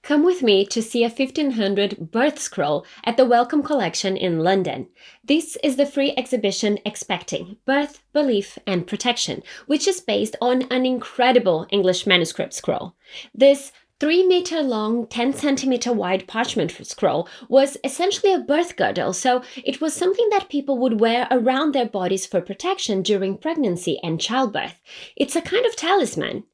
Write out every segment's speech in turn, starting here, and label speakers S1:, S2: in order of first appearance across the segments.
S1: Come with me to see a 1500 birth scroll at the Wellcome Collection in London. This is the free exhibition Expecting Birth, Belief and Protection, which is based on an incredible English manuscript scroll. This 3-meter long, 10-centimeter wide parchment scroll was essentially a birth girdle, so it was something that people would wear around their bodies for protection during pregnancy and childbirth. It's a kind of talisman.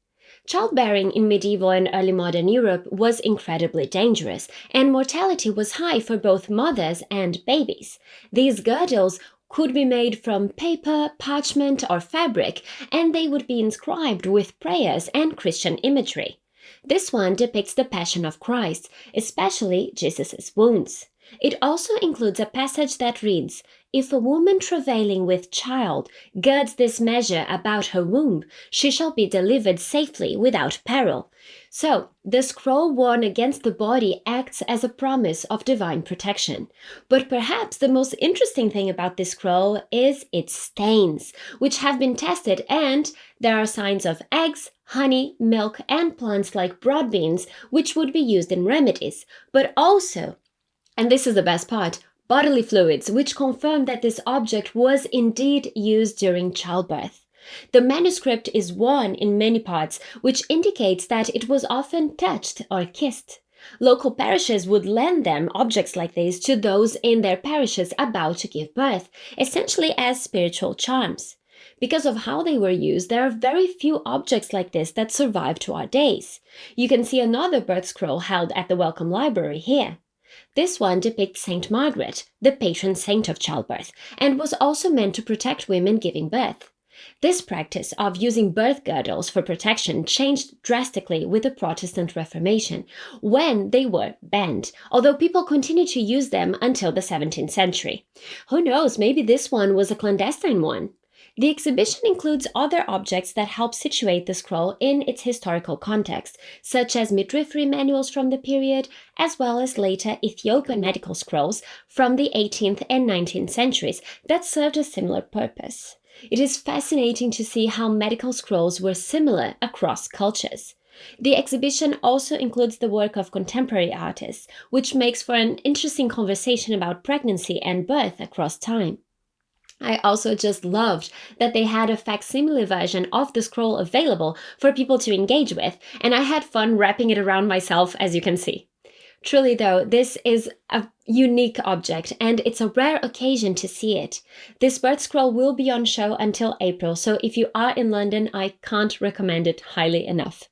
S1: Childbearing in medieval and early modern Europe was incredibly dangerous, and mortality was high for both mothers and babies. These girdles could be made from paper, parchment, or fabric, and they would be inscribed with prayers and Christian imagery. This one depicts the Passion of Christ, especially Jesus' wounds. It also includes a passage that reads, "If a woman travailing with child girds this measure about her womb, she shall be delivered safely without peril." So, the scroll worn against the body acts as a promise of divine protection. But perhaps the most interesting thing about this scroll is its stains, which have been tested, and there are signs of eggs, honey, milk, and plants like broad beans, which would be used in remedies, but also, and this is the best part, bodily fluids, which confirm that this object was indeed used during childbirth. The manuscript is worn in many parts, which indicates that it was often touched or kissed. Local parishes would lend them objects like these to those in their parishes about to give birth, essentially as spiritual charms. Because of how they were used, there are very few objects like this that survive to our days. You can see another birth scroll held at the Wellcome Library here. This one depicts St Margaret, the patron saint of childbirth, and was also meant to protect women giving birth. This practice of using birth girdles for protection changed drastically with the Protestant Reformation, when they were banned, although people continued to use them until the 17th century. Who knows, maybe this one was a clandestine one. The exhibition includes other objects that help situate the scroll in its historical context, such as midwifery manuals from the period, as well as later Ethiopian medical scrolls from the 18th and 19th centuries that served a similar purpose. It is fascinating to see how medical scrolls were similar across cultures. The exhibition also includes the work of contemporary artists, which makes for an interesting conversation about pregnancy and birth across time. I also just loved that they had a facsimile version of the scroll available for people to engage with, and I had fun wrapping it around myself, as you can see. Truly though, this is a unique object, and it's a rare occasion to see it. This birth scroll will be on show until April, so if you are in London, I can't recommend it highly enough.